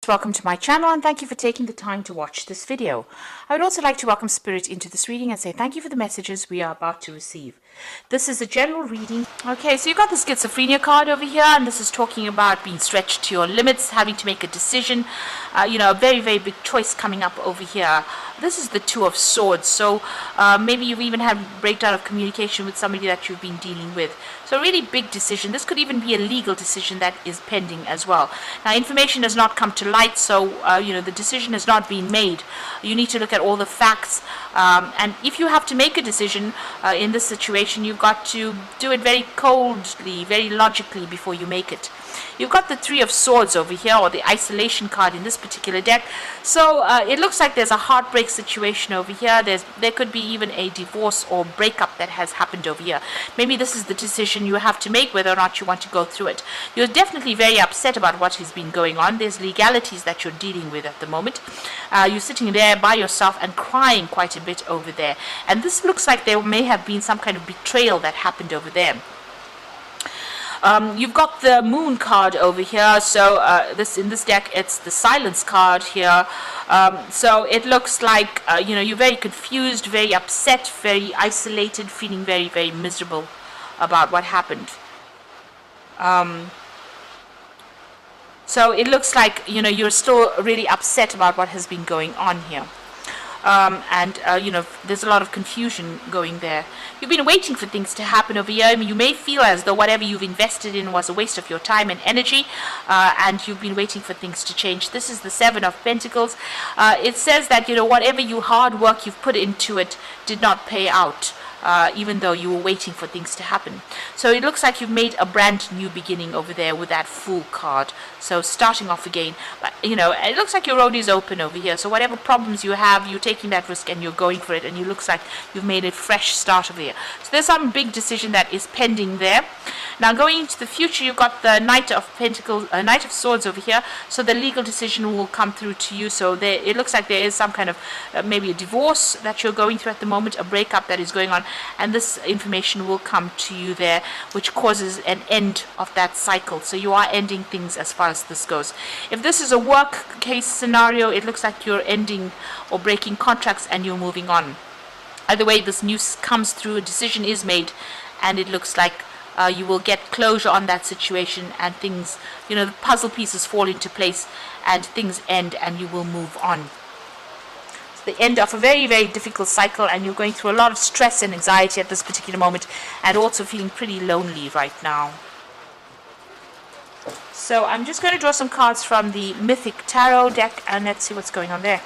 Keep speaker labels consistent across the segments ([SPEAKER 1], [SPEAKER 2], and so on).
[SPEAKER 1] Welcome to my channel and thank you for taking the time to watch this video. I would also like to welcome Spirit into this reading and say thank you for the messages we are about to receive. This is a general reading. Okay, so you've got the schizophrenia card over here, and this is talking about being stretched to your limits, having to make a decision, a very, very big choice coming up over here. This is the Two of Swords, so maybe you've even had a breakdown of communication with somebody that you've been dealing with. So a really big decision. This could even be a legal decision that is pending as well. Now, information has not come to light, so the decision has not been made. You need to look at all the facts, and if you have to make a decision in this situation, you've got to do it very coldly, very logically before you make it. You've got the Three of Swords over here, or the isolation card in this particular deck. So it looks like there's a heartbreak situation over here. There could be even a divorce or breakup that has happened over here. Maybe this is the decision you have to make, whether or not you want to go through it. You're definitely very upset about what has been going on. There's legalities that you're dealing with at the moment. You're sitting there by yourself and crying quite a bit over there. And this looks like there may have been some kind of betrayal that happened over there. You've got the Moon card over here, so in this deck it's the Silence card here. So it looks like you're very confused, very upset, very isolated, feeling very, very miserable about what happened. So it looks like you're still really upset about what has been going on here. There's a lot of confusion going there. You've been waiting for things to happen over here. I mean, you may feel as though whatever you've invested in was a waste of your time and energy, and you've been waiting for things to change. This is the Seven of Pentacles. It says that whatever hard work you've put into it did not pay out. Even though you were waiting for things to happen. So it looks like you've made a brand new beginning over there with that Fool card. So starting off again. But, it looks like your road is open over here. So whatever problems you have, you're taking that risk and you're going for it. And it looks like you've made a fresh start over here. So there's some big decision that is pending there. Now going into the future, you've got the Knight of Pentacles, Knight of Swords over here. So the legal decision will come through to you. So it looks like there is some kind of maybe a divorce that you're going through at the moment, a breakup that is going on. And this information will come to you there, which causes an end of that cycle. So you are ending things as far as this goes. If this is a work case scenario, it looks like you're ending or breaking contracts and you're moving on. Either way, this news comes through, a decision is made, and it looks like you will get closure on that situation, and things, the puzzle pieces fall into place and things end and you will move on. The end of a very, very difficult cycle, and you're going through a lot of stress and anxiety at this particular moment, and also feeling pretty lonely right now. So I'm just going to draw some cards from the Mythic Tarot deck, and let's see what's going on there.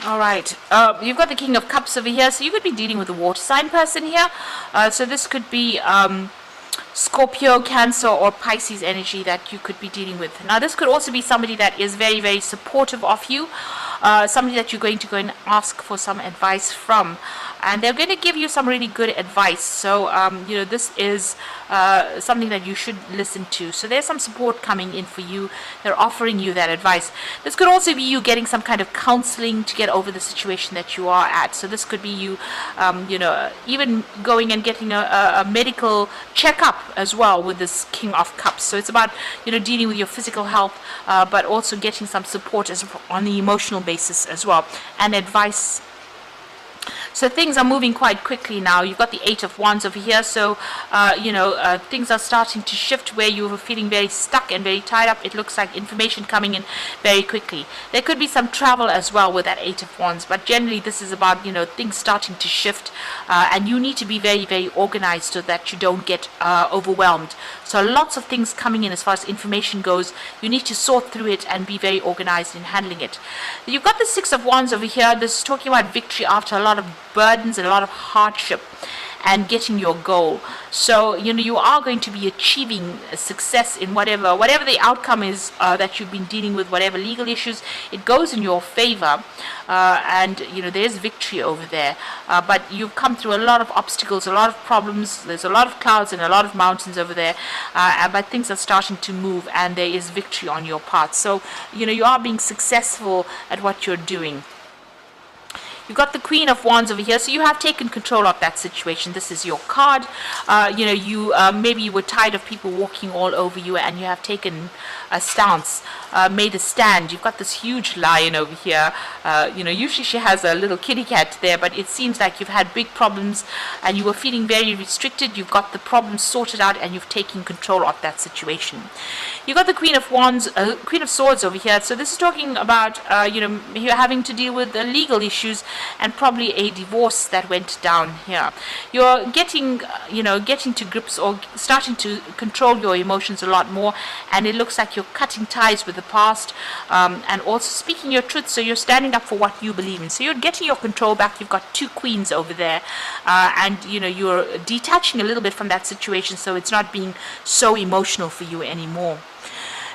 [SPEAKER 1] Alright, you've got the King of Cups over here, so you could be dealing with a water sign person here. So this could be Scorpio, Cancer, or Pisces energy that you could be dealing with. Now this could also be somebody that is very, very supportive of you, somebody that you're going to go and ask for some advice from. And they're going to give you some really good advice. So, this is something that you should listen to. So there's some support coming in for you. They're offering you that advice. This could also be you getting some kind of counseling to get over the situation that you are at. So this could be you, even going and getting a medical checkup as well with this King of Cups. So it's about, dealing with your physical health, but also getting some support on the emotional basis as well, and advice. So things are moving quite quickly now. You've got the Eight of Wands over here. So, things are starting to shift where you were feeling very stuck and very tied up. It looks like information coming in very quickly. There could be some travel as well with that Eight of Wands. But generally, this is about, things starting to shift. And you need to be very, very organized so that you don't get overwhelmed. So lots of things coming in as far as information goes. You need to sort through it and be very organized in handling it. You've got the Six of Wands over here. This is talking about victory after a lot of burdens and a lot of hardship. and getting your goal. So you are going to be achieving success in whatever the outcome is that you've been dealing with, whatever legal issues. It goes in your favor, and there's victory over there. But you've come through a lot of obstacles, a lot of problems. There's a lot of clouds and a lot of mountains over there, but things are starting to move, and there is victory on your part. So you are being successful at what you're doing. You've got the Queen of Wands over here, so you have taken control of that situation. This is your card. Maybe you were tired of people walking all over you, and you have taken a stance, made a stand. You've got this huge lion over here. Usually she has a little kitty cat there, but it seems like you've had big problems, and you were feeling very restricted. You've got the problem sorted out, and you've taken control of that situation. You've got the Queen of Wands, Queen of Swords over here. So this is talking about, you're having to deal with the legal issues and probably a divorce that went down here. You're getting to grips or starting to control your emotions a lot more, and it looks like you're cutting ties with the past, and also speaking your truth. So you're standing up for what you believe in. So you're getting your control back. You've got two queens over there, and you're detaching a little bit from that situation, so it's not being so emotional for you anymore.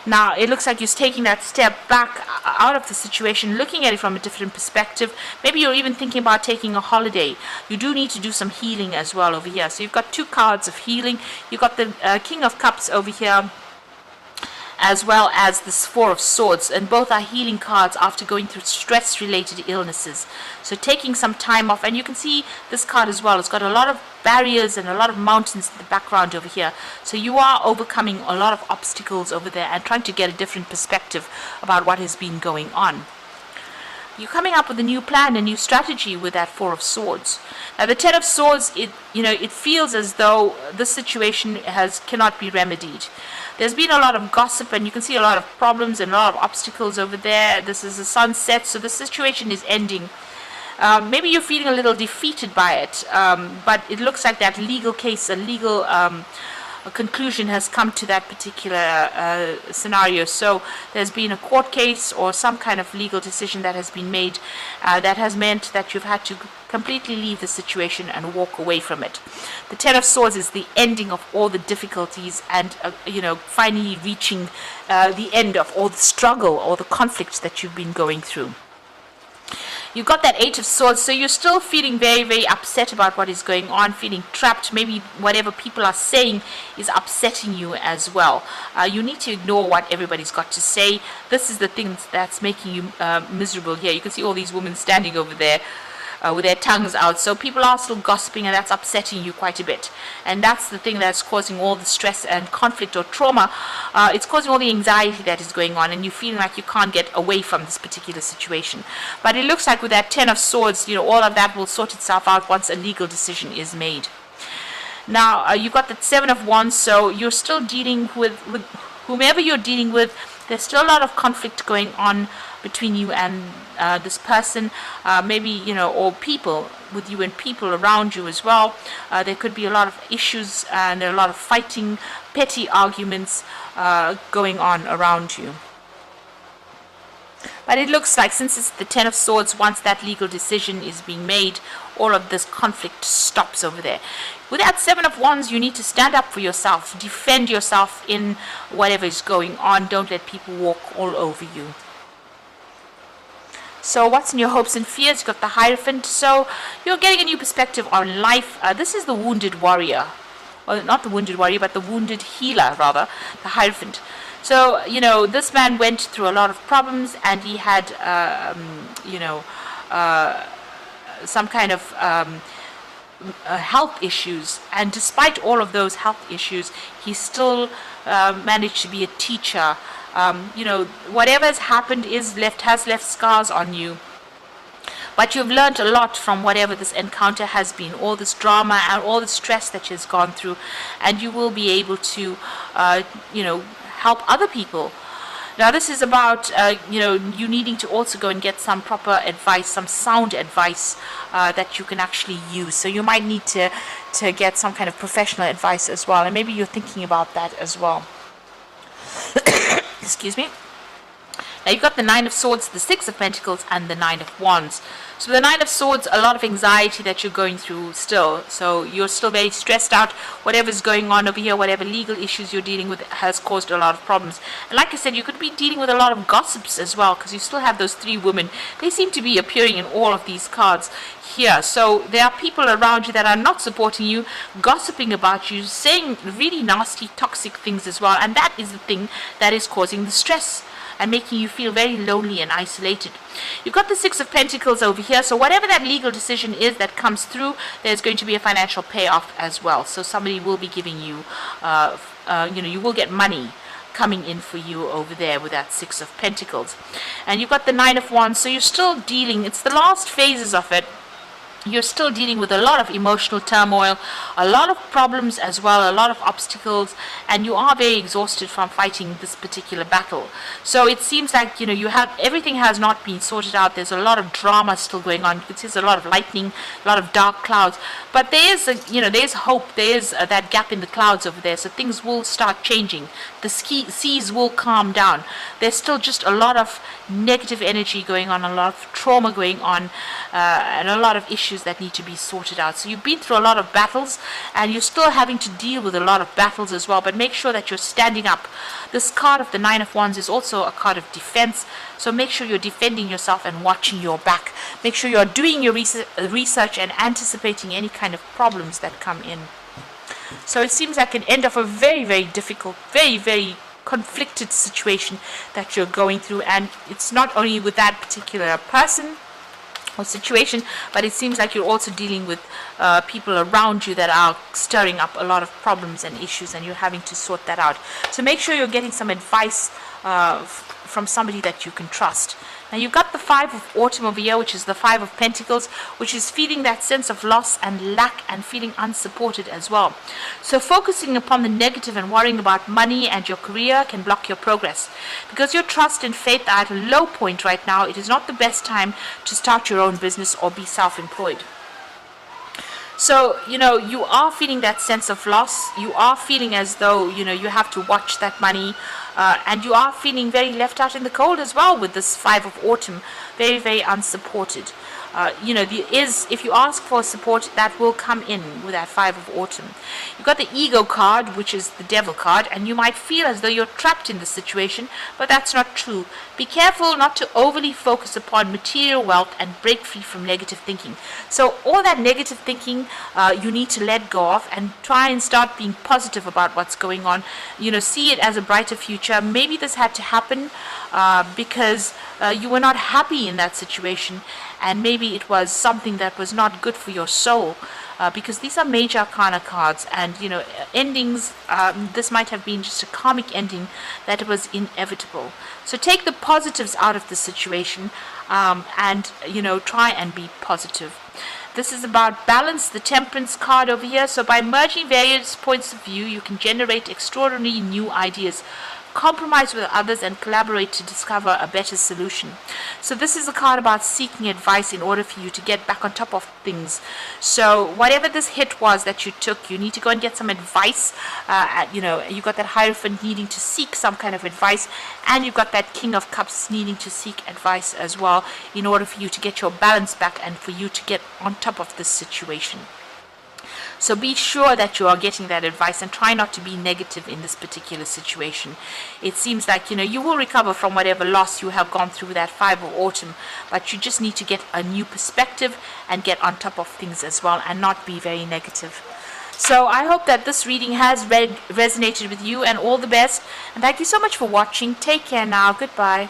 [SPEAKER 1] Now, it looks like you're taking that step back out of the situation, looking at it from a different perspective. Maybe you're even thinking about taking a holiday. You do need to do some healing as well over here. So you've got two cards of healing. You've got the King of Cups over here, as well as this Four of Swords, and both are healing cards after going through stress-related illnesses. So taking some time off, and you can see this card as well. It's got a lot of barriers and a lot of mountains in the background over here. So you are overcoming a lot of obstacles over there and trying to get a different perspective about what has been going on. You're coming up with a new plan, a new strategy with that Four of Swords. Now, the Ten of Swords, it feels as though this situation cannot be remedied. There's been a lot of gossip, and you can see a lot of problems and a lot of obstacles over there. This is a sunset, so the situation is ending. Maybe you're feeling a little defeated by it, but it looks like that legal case, a legal conclusion has come to that particular scenario. So there's been a court case or some kind of legal decision that has been made that has meant that you've had to completely leave the situation and walk away from it. The Ten of Swords is the ending of all the difficulties, and finally reaching the end of all the struggle or the conflicts that you've been going through. You've got that Eight of Swords, so you're still feeling very, very upset about what is going on, feeling trapped. Maybe whatever people are saying is upsetting you as well. You need to ignore what everybody's got to say. This is the thing that's making you miserable here. You can see all these women standing over there with their tongues out. So people are still gossiping, and that's upsetting you quite a bit. And that's the thing that's causing all the stress and conflict or trauma. It's causing all the anxiety that is going on, and you're feeling like you can't get away from this particular situation. But it looks like with that Ten of Swords, all of that will sort itself out once a legal decision is made. Now, you've got the Seven of Wands, so you're still dealing with whomever you're dealing with. There's still a lot of conflict going on between you and this person, maybe, or people with you and people around you as well. There could be a lot of issues and a lot of fighting, petty arguments going on around you. But it looks like, since it's the Ten of Swords, once that legal decision is being made, all of this conflict stops over there. With that Seven of Wands, you need to stand up for yourself, defend yourself in whatever is going on. Don't let people walk all over you. So what's in your hopes and fears? You've got the Hierophant. So you're getting a new perspective on life. This is the Wounded Warrior. Well, not the Wounded Warrior, but the Wounded Healer, rather, the Hierophant. So, this man went through a lot of problems, and he had, some kind of health issues. And despite all of those health issues, he still managed to be a teacher. Whatever has happened has left scars on you. But you've learned a lot from whatever this encounter has been, all this drama and all the stress that you've gone through, and you will be able to, help other people. Now, this is about, you needing to also go and get some proper advice, some sound advice that you can actually use. So you might need to get some kind of professional advice as well, and maybe you're thinking about that as well. Excuse me. Now you've got the Nine of Swords, the Six of Pentacles, and the Nine of Wands. So the Nine of Swords, a lot of anxiety that you're going through still. So you're still very stressed out. Whatever's going on over here, whatever legal issues you're dealing with has caused a lot of problems. And like I said, you could be dealing with a lot of gossips as well, because you still have those three women. They seem to be appearing in all of these cards here. So there are people around you that are not supporting you, gossiping about you, saying really nasty, toxic things as well. And that is the thing that is causing the stress and making you feel very lonely and isolated. You've got the Six of Pentacles over here, so whatever that legal decision is that comes through, there's going to be a financial payoff as well. So somebody will be giving you, you will get money coming in for you over there with that Six of Pentacles. And you've got the Nine of Wands, so you're still dealing, it's the last phases of it. You're still dealing with a lot of emotional turmoil, a lot of problems as well, a lot of obstacles, and you are very exhausted from fighting this particular battle. So it seems like, you have everything has not been sorted out. There's a lot of drama still going on. You can see there's a lot of lightning, a lot of dark clouds, but there's there's hope. There's that gap in the clouds over there. So things will start changing. The seas will calm down. There's still just a lot of negative energy going on, a lot of trauma going on, and a lot of issues that need to be sorted out. So you've been through a lot of battles, and you're still having to deal with a lot of battles as well, but make sure that you're standing up. This card of the Nine of Wands is also a card of defense, so make sure you're defending yourself and watching your back. Make sure you're doing your research and anticipating any kind of problems that come in. So it seems like an end of a very, very difficult, very, very conflicted situation that you're going through, and it's not only with that particular person or situation, but it seems like you're also dealing with people around you that are stirring up a lot of problems and issues, and you're having to sort that out. So make sure you're getting some advice from somebody that you can trust. Now you've got the Five of Autumn over here, which is the Five of Pentacles, which is feeling that sense of loss and lack and feeling unsupported as well. So focusing upon the negative and worrying about money and your career can block your progress. Because your trust and faith are at a low point right now, it is not the best time to start your own business or be self-employed. So, you are feeling that sense of loss. You are feeling as though, you have to watch that money. And you are feeling very left out in the cold as well with this Five of Autumn. Very, very unsupported. If you ask for support, that will come in with that Five of Autumn. You've got the Ego card, which is the Devil card, and you might feel as though you're trapped in the situation, but that's not true. Be careful not to overly focus upon material wealth and break free from negative thinking. So all that negative thinking, you need to let go of and try and start being positive about what's going on. See it as a brighter future. Maybe this had to happen because you were not happy in that situation, and maybe it was something that was not good for your soul, because these are major arcana cards, and endings, this might have been just a karmic ending that was inevitable. So take the positives out of the situation, and try and be positive. This is about balance, the Temperance card over here. So by merging various points of view, you can generate extraordinary new ideas. Compromise with others and collaborate to discover a better solution. So this is a card about seeking advice in order for you to get back on top of things. So whatever this hit was that you took, you need to go and get some advice. You've got that Hierophant needing to seek some kind of advice, and you've got that King of Cups needing to seek advice as well in order for you to get your balance back and for you to get on top of this situation. So be sure that you are getting that advice and try not to be negative in this particular situation. It seems like, you will recover from whatever loss you have gone through that Five of Autumn, but you just need to get a new perspective and get on top of things as well and not be very negative. So I hope that this reading has resonated with you, and all the best. And thank you so much for watching. Take care now. Goodbye.